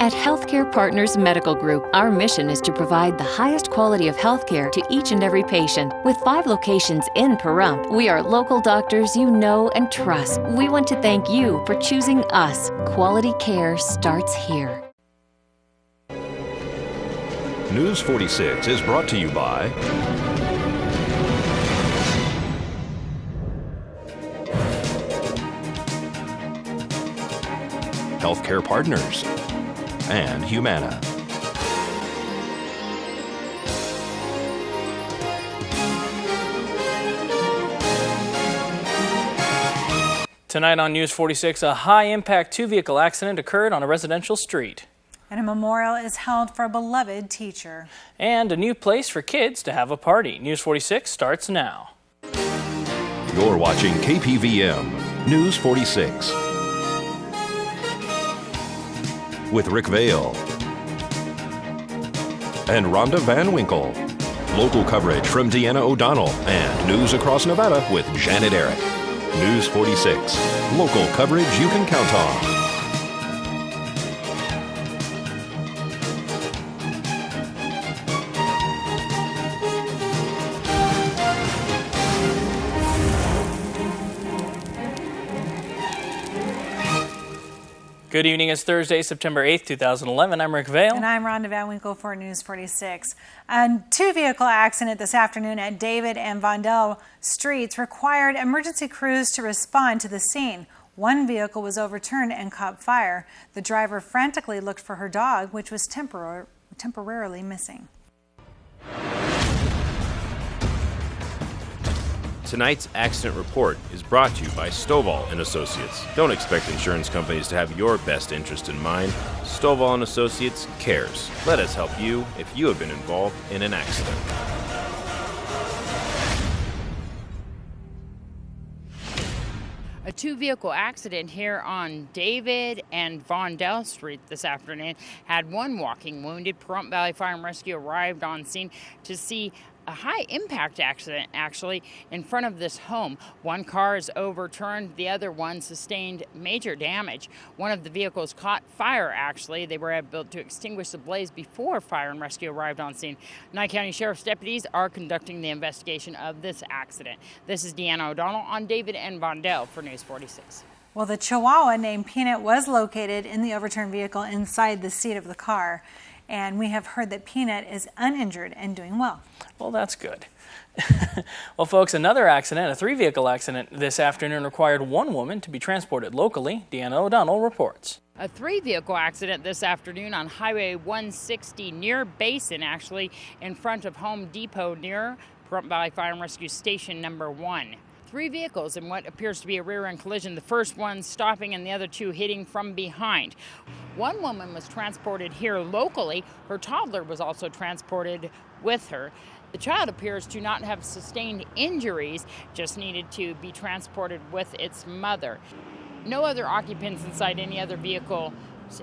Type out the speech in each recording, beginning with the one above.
At Healthcare Partners Medical Group, our mission is to provide the highest quality of healthcare to each and every patient. With 5 locations in Pahrump, we are local doctors you know and trust. We want to thank you for choosing us. Quality care starts here. News 46 is brought to you by Healthcare Partners and Humana. Tonight on News 46, a high-impact 2-vehicle accident occurred on a residential street. And a memorial is held for a beloved teacher. And a new place for kids to have a party. News 46 starts now. You're watching KPVM News 46 with Rick Vale and Rhonda Van Winkle. Local coverage from Deanna O'Donnell and news across Nevada with Janet Eric. News 46, local coverage you can count on. Good evening. It's Thursday, September 8th, 2011. I'm Rick Vale. And I'm Rhonda Van Winkle for News 46. A 2-vehicle accident this afternoon at David and Vondell Streets required emergency crews to respond to the scene. 1 vehicle was overturned and caught fire. The driver frantically looked for her dog, which was temporarily missing. Tonight's accident report is brought to you by Stovall & Associates. Don't expect insurance companies to have your best interest in mind. Stovall & Associates cares. Let us help you if you have been involved in an accident. A 2-vehicle accident here on David and Vondell Street this afternoon had 1 walking wounded. Pahrump Valley Fire and Rescue arrived on scene to see a high-impact accident, actually, in front of this home. 1 car is overturned. The other one sustained major damage. One of the vehicles caught fire, actually. They were able to extinguish the blaze before fire and rescue arrived on scene. Nye County Sheriff's deputies are conducting the investigation of this accident. This is Deanna O'Donnell on David and Vondell for News 46. Well, the Chihuahua named Peanut was located in the overturned vehicle inside the seat of the car. And we have heard that Peanut is uninjured and doing well. Well, that's good. Well, folks, another accident, a 3-vehicle accident this afternoon required 1 woman to be transported locally. Deanna O'Donnell reports. A 3-vehicle accident this afternoon on Highway 160 near Basin, actually in front of Home Depot near Pahrump Valley Fire and Rescue Station number 1. 3 vehicles in what appears to be a rear-end collision, the first one stopping and the other 2 hitting from behind. 1 woman was transported here locally. Her toddler was also transported with her. The child appears to not have sustained injuries, just needed to be transported with its mother. No other occupants inside any other vehicle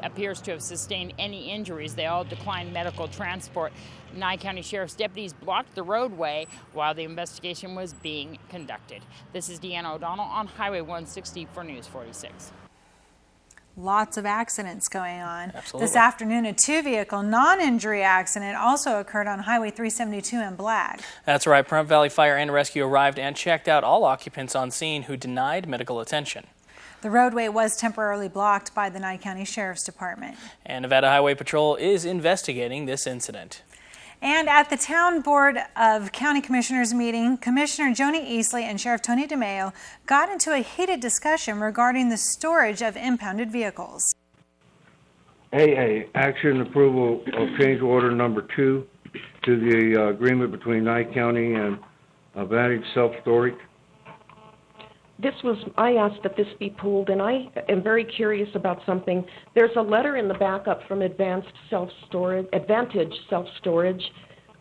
appears to have sustained any injuries. They all declined medical transport. Nye County Sheriff's deputies blocked the roadway while the investigation was being conducted. This is Deanna O'Donnell on Highway 160 for News 46. Lots of accidents going on. Absolutely. This afternoon, a 2-vehicle non-injury accident also occurred on Highway 372 in Blagg. That's right. Pahrump Valley Fire and Rescue arrived and checked out all occupants on scene who denied medical attention. The roadway was temporarily blocked by the Nye County Sheriff's Department. And Nevada Highway Patrol is investigating this incident. And at the Town Board of County Commissioners meeting, Commissioner Joni Easley and Sheriff Tony DeMeo got into a heated discussion regarding the storage of impounded vehicles. AA, action approval of change order number 2 to the agreement between Nye County and Vantage Self-Storage. I asked that this be pulled, and I am very curious about something. There's a letter in the backup from Advantage Self-Storage.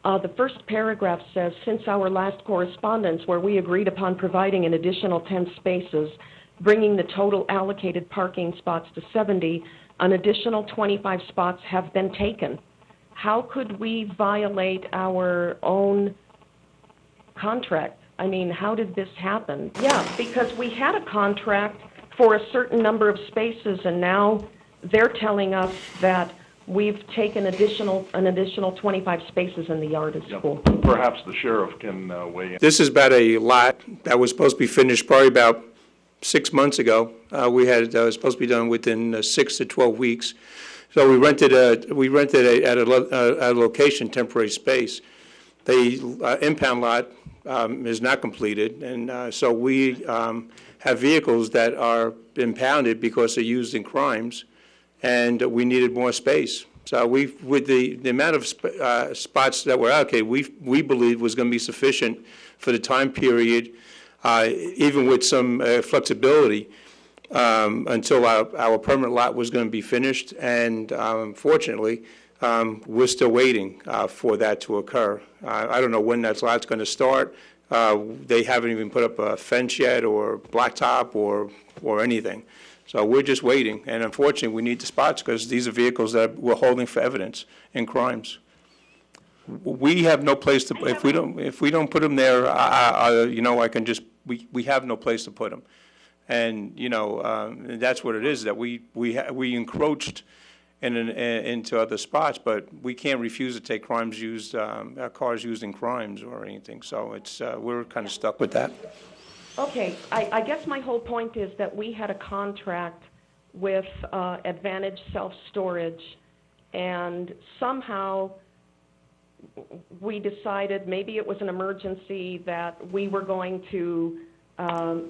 The first paragraph says, since our last correspondence where we agreed upon providing an additional 10 spaces, bringing the total allocated parking spots to 70, an additional 25 spots have been taken. How could we violate our own contract? I mean, how did this happen? Yeah, because we had a contract for a certain number of spaces, and now they're telling us that we've taken an additional 25 spaces in the yard of school. Perhaps the sheriff can weigh in. This is about a lot that was supposed to be finished probably about 6 months ago. We had it was supposed to be done within 6 to 12 weeks. So we rented at a location temporary space. The impound lot is not completed, and so we have vehicles that are impounded because they're used in crimes, and we needed more space. So with the amount of spots that were allocated, we believe was going to be sufficient for the time period, even with some flexibility, until our permanent lot was going to be finished. And unfortunately, we're still waiting for that to occur. I don't know when that lot's going to start. They haven't even put up a fence yet, or blacktop, or anything. So we're just waiting, and unfortunately, we need the spots because these are vehicles that we're holding for evidence in crimes. We have no place to. If we don't put them there, we have no place to put them, and that's what it is. That we encroached into other spots, but we can't refuse to take cars used in crimes or anything. So it's we're kind of stuck with that. Okay, I guess my whole point is that we had a contract with Advantage Self-Storage, and somehow we decided, maybe it was an emergency, that we were going to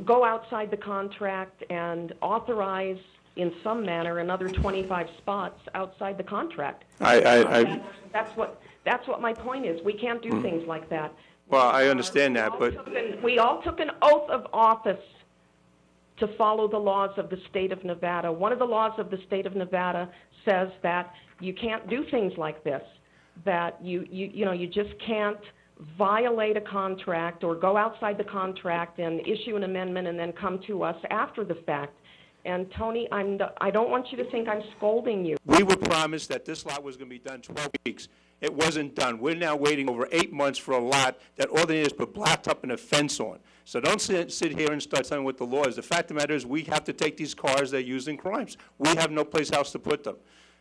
go outside the contract and authorize in some manner another 25 spots outside the contract. That's what my point is. We can't do things like that. Well, I understand that, but we all took an oath of office to follow the laws of the state of Nevada. One of the laws of the state of Nevada says that you can't do things like this, that you just can't violate a contract or go outside the contract and issue an amendment and then come to us after the fact. And Tony, I don't want you to think I'm scolding you. We were promised that this lot was going to be done 12 weeks. It wasn't done. We're now waiting over 8 months for a lot that all they need is put blacktop and a fence on. So don't sit here and start telling what the law is. The fact of the matter is we have to take these cars that are used in crimes. We have no place else to put them.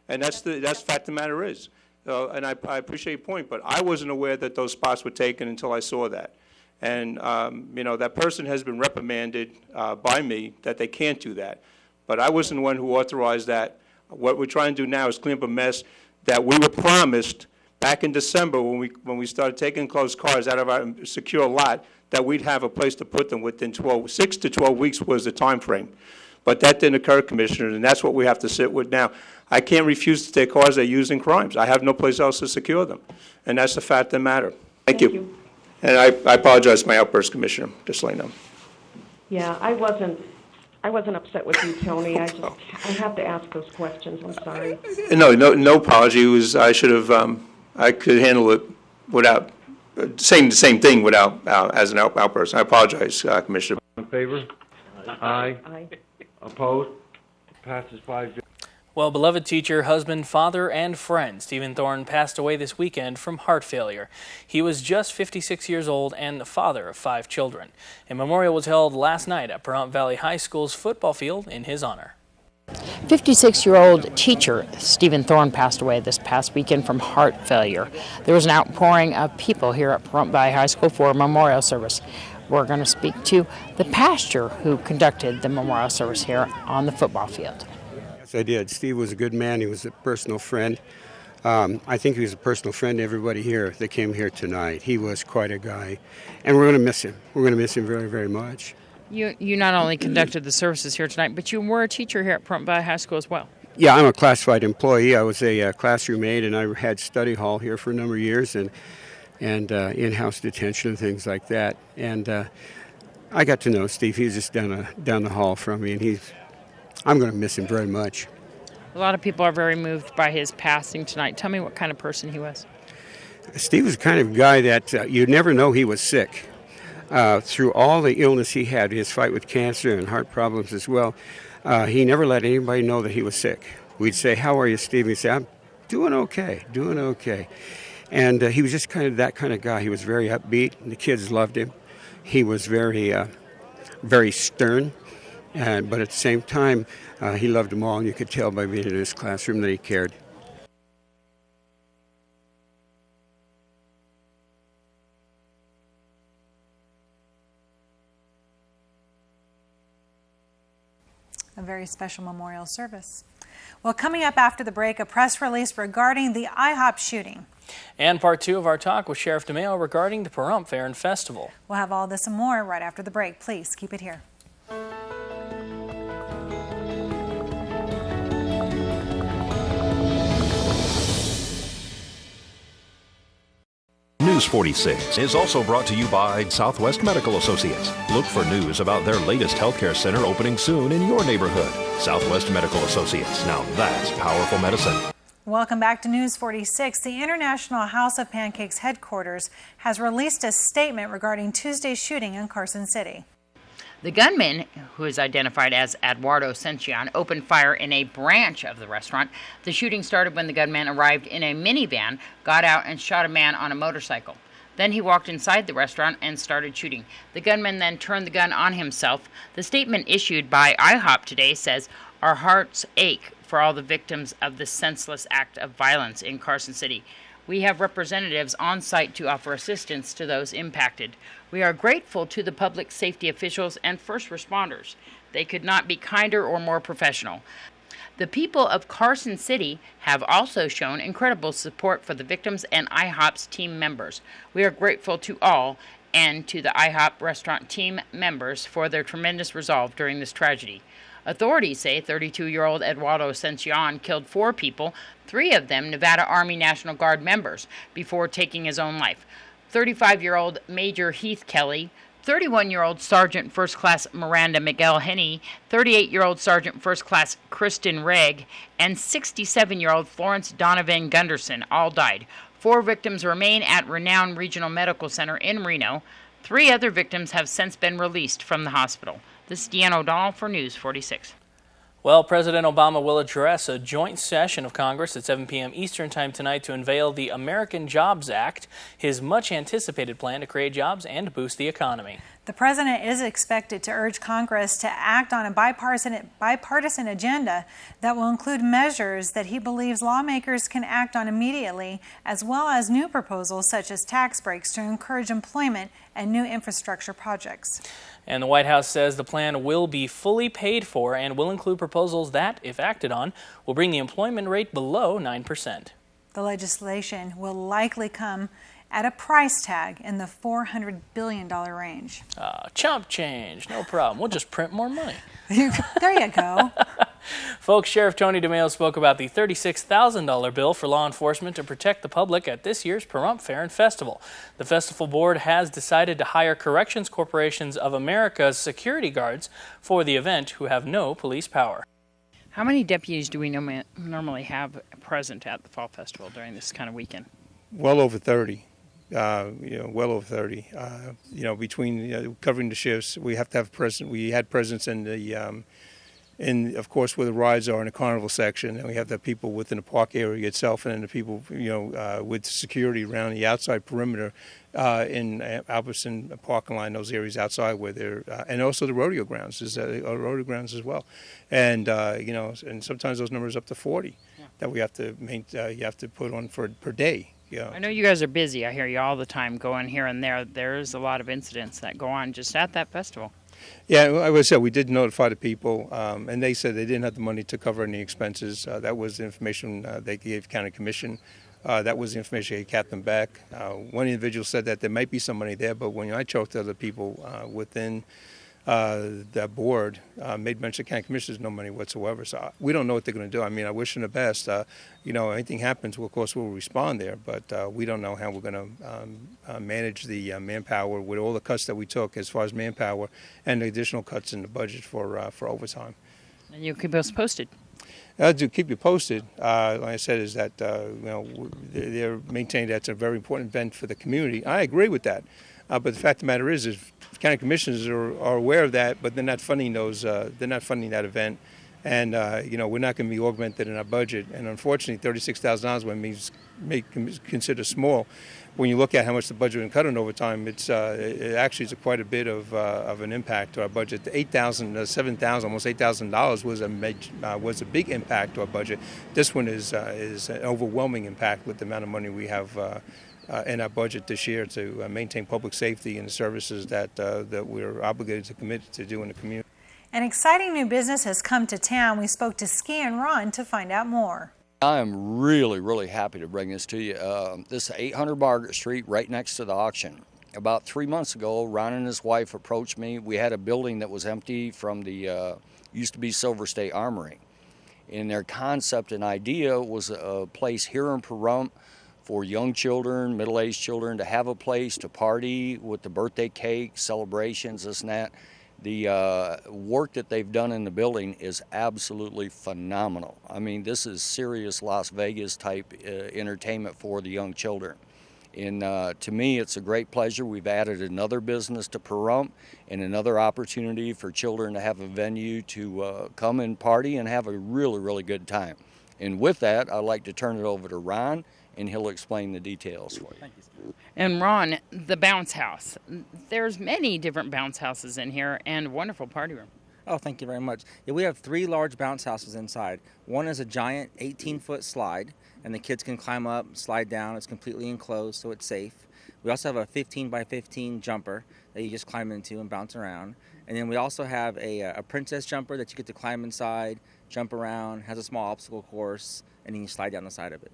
And that's the fact of the matter is. And I appreciate your point, but I wasn't aware that those spots were taken until I saw that. And, that person has been reprimanded by me that they can't do that. But I wasn't the one who authorized that. What we're trying to do now is clean up a mess that we were promised back in December when we started taking those cars out of our secure lot, that we'd have a place to put them within 6 to 12 weeks was the time frame. But that didn't occur, Commissioner, and that's what we have to sit with now. I can't refuse to take cars that are used in crimes. I have no place else to secure them. And that's the fact of the matter. Thank you. And I apologize for my outburst, Commissioner, just so you know. Yeah, I wasn't upset with you, Tony. I have to ask those questions. I'm sorry. No apology. I should have. I could handle it without saying the same thing without as an outburst. I apologize, Commissioner. In favor? Aye. Aye. Opposed? Passes 5-0. Well, beloved teacher, husband, father, and friend, Stephen Thorne passed away this weekend from heart failure. He was just 56 years old and the father of 5 children. A memorial was held last night at Pahrump Valley High School's football field in his honor. 56-year-old teacher Stephen Thorne passed away this past weekend from heart failure. There was an outpouring of people here at Pahrump Valley High School for a memorial service. We're going to speak to the pastor who conducted the memorial service here on the football field. Yes, I did. Steve was a good man. He was a personal friend. I think he was a personal friend to everybody here that came here tonight. He was quite a guy, and we're going to miss him. We're going to miss him very, very much. You not only conducted the services here tonight, but you were a teacher here at Pahrump Valley High School as well. Yeah, I'm a classified employee. I was a classroom aide, and I had study hall here for a number of years, and in-house detention and things like that. And I got to know Steve. He's just down the hall from me, and I'm going to miss him very much. A lot of people are very moved by his passing tonight. Tell me what kind of person he was. Steve was the kind of guy that you'd never know he was sick. Through all the illness he had, his fight with cancer and heart problems as well, he never let anybody know that he was sick. We'd say, "How are you, Steve?" He'd say, "I'm doing okay, doing okay." And he was just that kind of guy. He was very upbeat, and the kids loved him. He was very, very stern, but at the same time, he loved them all, and you could tell by being in his classroom that he cared. very special memorial service. Well, coming up after the break, a press release regarding the IHOP shooting. And part 2 of our talk with Sheriff DeMeo regarding the Pahrump Fair and Festival. We'll have all this and more right after the break. Please keep it here. News 46 is also brought to you by Southwest Medical Associates. Look for news about their latest healthcare center opening soon in your neighborhood. Southwest Medical Associates. Now that's powerful medicine. Welcome back to News 46. The International House of Pancakes headquarters has released a statement regarding Tuesday's shooting in Carson City. The gunman, who is identified as Eduardo Cencion, opened fire in a branch of the restaurant. The shooting started when the gunman arrived in a minivan, got out, and shot a man on a motorcycle. Then he walked inside the restaurant and started shooting. The gunman then turned the gun on himself. The statement issued by IHOP today says, "Our hearts ache for all the victims of this senseless act of violence in Carson City. We have representatives on site to offer assistance to those impacted. We are grateful to the public safety officials and first responders. They could not be kinder or more professional. The people of Carson City have also shown incredible support for the victims and IHOP's team members. We are grateful to all and to the IHOP restaurant team members for their tremendous resolve during this tragedy." Authorities say 32-year-old Eduardo Cencion killed 4 people, 3 of them Nevada Army National Guard members, before taking his own life. 35-year-old Major Heath Kelly, 31-year-old Sergeant First Class Miranda Miguel Henney, 38-year-old Sergeant First Class Kristen Regg, and 67-year-old Florence Donovan Gunderson all died. 4 victims remain at Renown Regional Medical Center in Reno. 3 other victims have since been released from the hospital. This is Deanna O'Donnell for News 46. Well, President Obama will address a joint session of Congress at 7 p.m. Eastern Time tonight to unveil the American Jobs Act, his much-anticipated plan to create jobs and boost the economy. The president is expected to urge Congress to act on a bipartisan agenda that will include measures that he believes lawmakers can act on immediately, as well as new proposals such as tax breaks to encourage employment and new infrastructure projects. And the White House says the plan will be fully paid for and will include proposals that, if acted on, will bring the employment rate below 9%. The legislation will likely come at a price tag in the $400 billion range. Chump change, no problem. We'll just print more money. There you go. Folks, Sheriff Tony DeMeo spoke about the $36,000 bill for law enforcement to protect the public at this year's Pahrump Fair and Festival. The festival board has decided to hire Corrections Corporations of America's security guards for the event who have no police power. How many deputies do we normally have present at the Fall Festival during this kind of weekend? Well over 30. Well over 30. Between covering the shifts, we have to have presence. We had presence in the, of course, where the rides are in the carnival section, and we have the people within the park area itself, and then the people, with security around the outside perimeter in Albertson parking line, those areas outside where they're, and also the rodeo grounds rodeo grounds as well, and and sometimes those numbers up to 40 that we have to you have to put on per day. Yeah. I know you guys are busy. I hear you all the time going here and there. There's a lot of incidents that go on just at that festival. Yeah, like I said, we did notify the people, and they said they didn't have the money to cover any expenses. That was the information they gave County Commission. That was the information they gave Captain Beck. One individual said that there might be some money there, but when I talked to other people within that board, made mention of County Commission, there's no money whatsoever. So we don't know what they're going to do. I mean, I wish them the best. Anything happens, of course, we'll respond there, but we don't know how we're going to manage the manpower with all the cuts that we took as far as manpower and the additional cuts in the budget for overtime. And you'll keep us posted. To keep you posted, like I said, is that they're maintaining that's a very important event for the community. I agree with that, but the fact of the matter is county commissioners are aware of that, but they're not funding those. They're not funding that event, and we're not going to be augmented in our budget. And unfortunately, $36,000 may consider small. When you look at how much the budget has cut on overtime, it actually is quite a bit of an impact to our budget. The $7,000, almost $8,000 was a big impact to our budget. This one is an overwhelming impact with the amount of money we have in our budget this year to maintain public safety and the services that we're obligated to commit to do in the community. An exciting new business has come to town. We spoke to Ski and Ron to find out more. I am really happy to bring this to you. This is 800 Margaret Street, right next to the auction. About 3 months ago, Ron and his wife approached me. We had a building that was empty from the used to be Silver State Armory. And their concept and idea was a place here in Pahrump for young children, middle-aged children to have a place to party with the birthday cake, celebrations, this and that. The work that they've done in the building is absolutely phenomenal. I mean, this is serious Las Vegas type entertainment for the young children. And to me, it's a great pleasure. We've added another business to Pahrump and another opportunity for children to have a venue to come and party and have a really good time. And with that, I'd like to turn it over to Ron, and he'll explain the details for you. Thank you, sir. And Ron, the bounce house. There's many different bounce houses in here and a wonderful party room. Oh, thank you very much. Yeah, we have 3 large bounce houses inside. One is a giant 18-foot slide, and the kids can climb up, slide down. It's completely enclosed, so it's safe. We also have a 15 by 15 jumper that you just climb into and bounce around. And then we also have a princess jumper that you get to climb inside, jump around, has a small obstacle course, and then you slide down the side of it.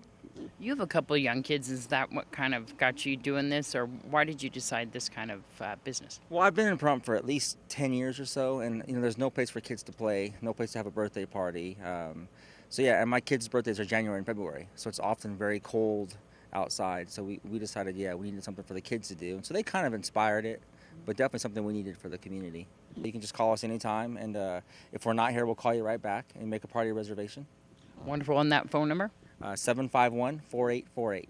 You have a couple of young kids. Is that what kind of got you doing this, or why did you decide this kind of business? Well, I've been in Pahrump for at least 10 years or so, and there's no place for kids to play, no place to have a birthday party. So yeah, and my kids' birthdays are January and February, so it's often very cold outside. So we decided, yeah, we needed something for the kids to do. And so they kind of inspired it, but definitely something we needed for the community. You can just call us anytime, and if we're not here, we'll call you right back and make a party reservation. Wonderful. And that phone number? 751-4848.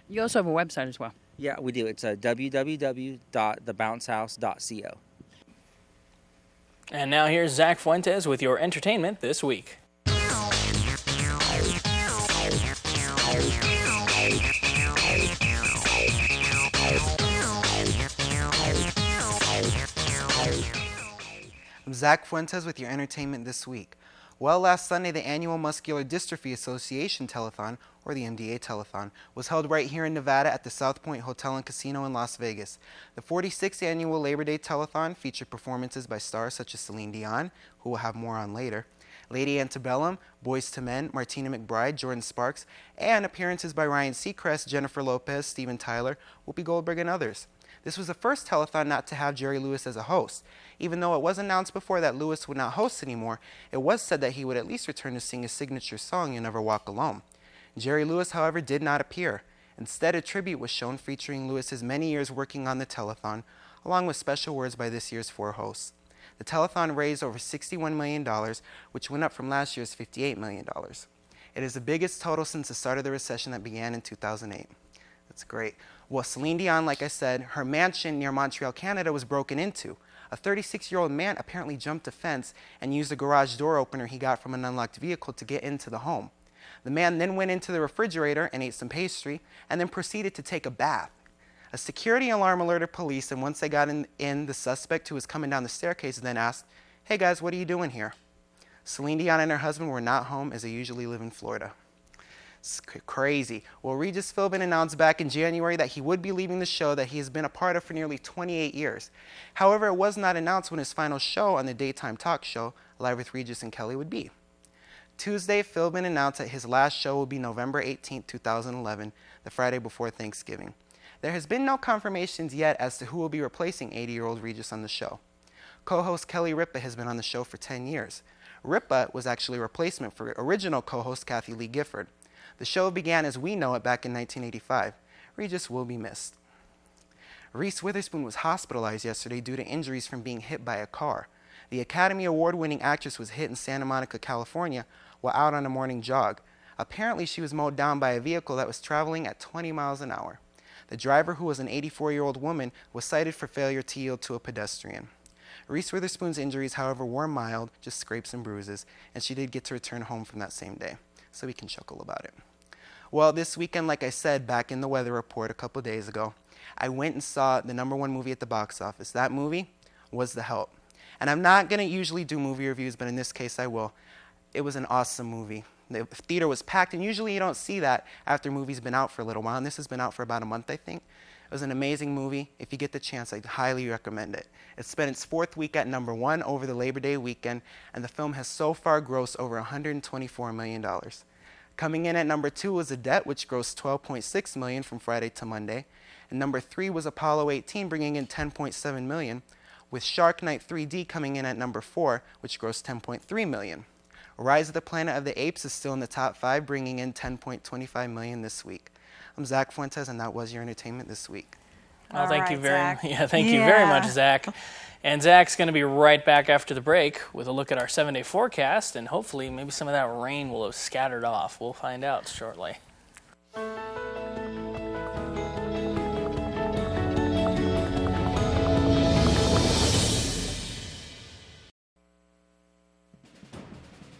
You also have a website as well. Yeah, we do. It's www.thebouncehouse.co. And now here's Zach Fuentes with your entertainment this week. I'm Zach Fuentes with your entertainment this week. Well, last Sunday, the annual Muscular Dystrophy Association Telethon, or the MDA Telethon, was held right here in Nevada at the South Point Hotel and Casino in Las Vegas. The 46th annual Labor Day Telethon featured performances by stars such as Celine Dion, who we'll have more on later, Lady Antebellum, Boyz II Men, Martina McBride, Jordan Sparks, and appearances by Ryan Seacrest, Jennifer Lopez, Steven Tyler, Whoopi Goldberg, and others. This was the first telethon not to have Jerry Lewis as a host. Even though it was announced before that Lewis would not host anymore, it was said that he would at least return to sing his signature song, You Never Walk Alone. Jerry Lewis, however, did not appear. Instead, a tribute was shown featuring Lewis's many years working on the telethon, along with special words by this year's 4 hosts. The telethon raised over $61 million, which went up from last year's $58 million. It is the biggest total since the start of the recession that began in 2008. That's great. Well, Celine Dion, like I said, her mansion near Montreal, Canada was broken into. A 36-year-old man apparently jumped a fence and used a garage door opener he got from an unlocked vehicle to get into the home. The man then went into the refrigerator and ate some pastry and then proceeded to take a bath. A security alarm alerted police, and once they got in, the suspect who was coming down the staircase then asked, "Hey guys, what are you doing here?" Celine Dion and her husband were not home, as they usually live in Florida. It's crazy. Well, Regis Philbin announced back in January that he would be leaving the show that he has been a part of for nearly 28 years. However, it was not announced when his final show on the daytime talk show, Live with Regis and Kelly, would be. Tuesday, Philbin announced that his last show will be November 18, 2011, the Friday before Thanksgiving. There has been no confirmations yet as to who will be replacing 80-year-old Regis on the show. Co-host Kelly Ripa has been on the show for 10 years. Ripa was actually a replacement for original co-host Kathy Lee Gifford. The show began as we know it back in 1985. Regis will be missed. Reese Witherspoon was hospitalized yesterday due to injuries from being hit by a car. The Academy Award-winning actress was hit in Santa Monica, California, while out on a morning jog. Apparently, she was mowed down by a vehicle that was traveling at 20 miles an hour. The driver, who was an 84-year-old woman, was cited for failure to yield to a pedestrian. Reese Witherspoon's injuries, however, were mild, just scrapes and bruises, and she did get to return home from that same day, so we can chuckle about it. Well, this weekend, like I said back in the weather report a couple days ago, I went and saw the #1 movie at the box office. That movie was The Help. And I'm not going to usually do movie reviews, but in this case I will. It was an awesome movie. The theater was packed, and usually you don't see that after movies been out for a little while, and this has been out for about a month, I think. It was an amazing movie. If you get the chance, I'd highly recommend it. It spent its 4th week at #1 over the Labor Day weekend, and the film has so far grossed over $124 million. Coming in at #2 was A Debt, which grossed $12.6 million from Friday to Monday. And #3 was Apollo 18, bringing in $10.7 million, with Shark Night 3D coming in at #4, which grossed $10.3 million. Rise of the Planet of the Apes is still in the top 5, bringing in $10.25 million this week. I'm Zach Fuentes, and that was your entertainment this week. Well, thank you very much. Yeah, thank you very much, Zach. And Zach's going to be right back after the break with a look at our 7-day forecast, and hopefully maybe some of that rain will have scattered off. We'll find out shortly.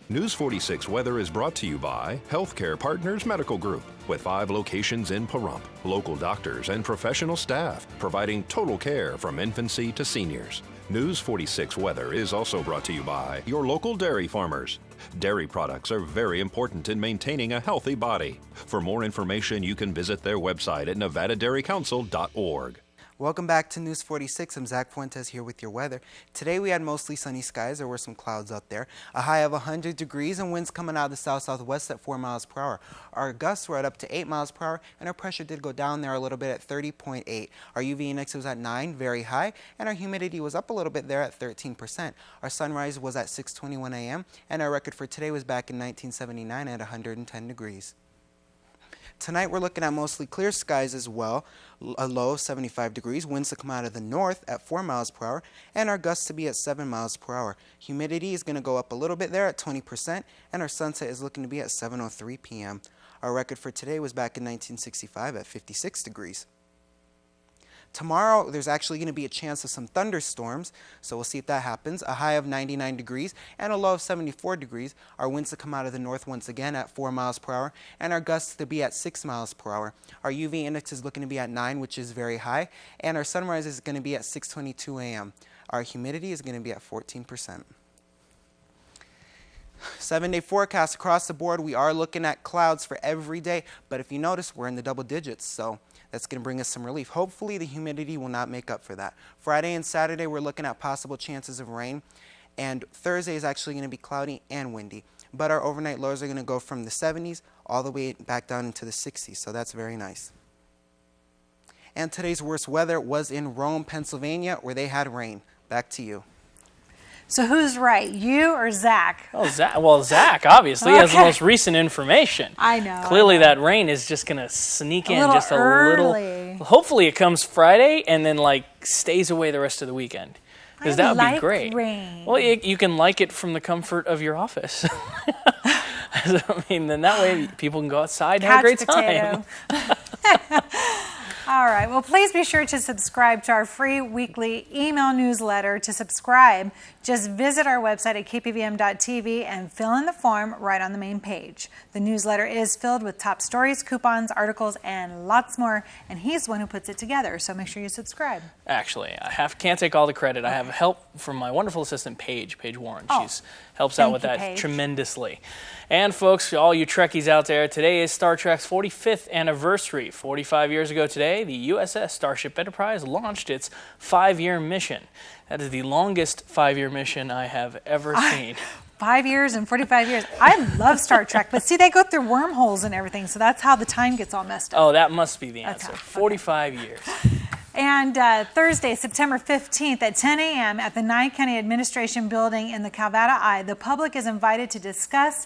News 46 weather is brought to you by Healthcare Partners Medical Group, with 5 locations in Pahrump. Local doctors and professional staff providing total care from infancy to seniors. News 46 weather is also brought to you by your local dairy farmers. Dairy products are very important in maintaining a healthy body. For more information, you can visit their website at nevadadairycouncil.org. Welcome back to News 46. I'm Zach Fuentes here with your weather. Today we had mostly sunny skies. There were some clouds out there. A high of 100 degrees and winds coming out of the south-southwest at 4 miles per hour. Our gusts were at up to 8 miles per hour, and our pressure did go down there a little bit at 30.8. Our UV index was at 9, very high, and our humidity was up a little bit there at 13%. Our sunrise was at 6:21 a.m., and our record for today was back in 1979 at 110 degrees. Tonight we're looking at mostly clear skies as well, a low of 75 degrees, winds to come out of the north at 4 miles per hour, and our gusts to be at 7 miles per hour. Humidity is going to go up a little bit there at 20%, and our sunset is looking to be at 7:03 p.m. Our record for today was back in 1965 at 56 degrees. Tomorrow, there's actually going to be a chance of some thunderstorms, so we'll see if that happens. A high of 99 degrees and a low of 74 degrees. Our winds to come out of the north once again at 4 miles per hour, and our gusts to be at 6 miles per hour. Our UV index is looking to be at 9, which is very high, and our sunrise is going to be at 6:22 a.m. Our humidity is going to be at 14%. 7-day forecast across the board. We are looking at clouds for every day, but if you notice, we're in the double digits, so that's going to bring us some relief. Hopefully, the humidity will not make up for that. Friday and Saturday, we're looking at possible chances of rain, and Thursday is actually going to be cloudy and windy. But our overnight lows are going to go from the 70s all the way back down into the 60s, so that's very nice. And today's worst weather was in Rome, Pennsylvania, where they had rain. Back to you. So who's right, you or Zach? Oh, Zach obviously has the most recent information. I know. Clearly that rain is just going to sneak in just a early. little. Hopefully it comes Friday and then stays away the rest of the weekend. Because that would be great. Rain. Well, you can like it from the comfort of your office. I mean, then that way people can go outside and have a great time. All right. Well, please be sure to subscribe to our free weekly email newsletter. To subscribe, just visit our website at KPVM.TV and fill in the form right on the main page. The newsletter is filled with top stories, coupons, articles, and lots more, and he's the one who puts it together, so make sure you subscribe. Actually, I can't take all the credit. I have help from my wonderful assistant, Paige Warren. She helps out with that tremendously. And folks, all you Trekkies out there, today is Star Trek's 45th anniversary. 45 years ago today, the USS Starship Enterprise launched its 5-year mission. That is the longest 5-year mission I have ever seen. 5 years and 45 years. I love Star Trek, but see, they go through wormholes and everything, so that's how the time gets all messed up. Oh, that must be the answer. 45 years. And Thursday, September 15th at 10 a.m. at the Nye County Administration Building in the Calvada I, the public is invited to discuss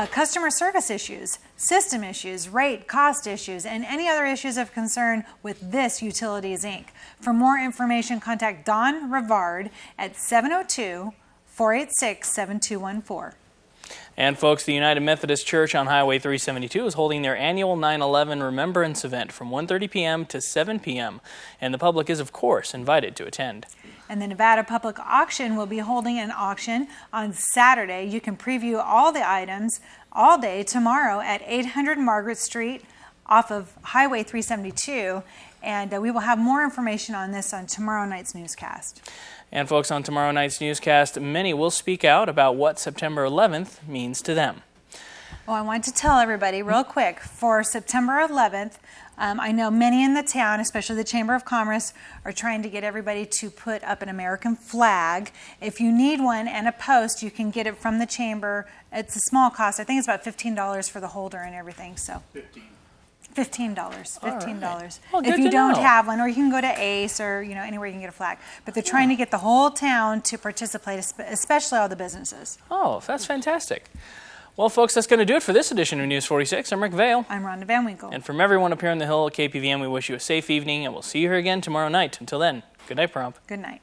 customer service issues, system issues, rate, cost issues, and any other issues of concern with this Utilities, Inc. For more information, contact Don Rivard at 702-486-7214. And folks, the United Methodist Church on Highway 372 is holding their annual 9/11 Remembrance event from 1:30 p.m. to 7 p.m. And the public is, of course, invited to attend. And the Nevada Public Auction will be holding an auction on Saturday. You can preview all the items all day tomorrow at 800 Margaret Street off of Highway 372. And we will have more information on this on tomorrow night's newscast. And folks, on tomorrow night's newscast, many will speak out about what September 11th means to them. Oh, I want to tell everybody real quick, for September 11th, I know many in the town, especially the Chamber of Commerce, are trying to get everybody to put up an American flag. If you need one and a post, you can get it from the Chamber. It's a small cost. I think it's about $15 for the holder and everything. So $15. $15. Well, if good you to don't know. have one, or you can go to Ace or anywhere you can get a flag. But they're trying to get the whole town to participate, especially all the businesses. Oh, that's fantastic. Well, folks, that's going to do it for this edition of News 46. I'm Rick Vale. I'm Rhonda Van Winkle. And from everyone up here on the Hill at KPVM, we wish you a safe evening, and we'll see you here again tomorrow night. Until then, good night, Pahrump. Good night.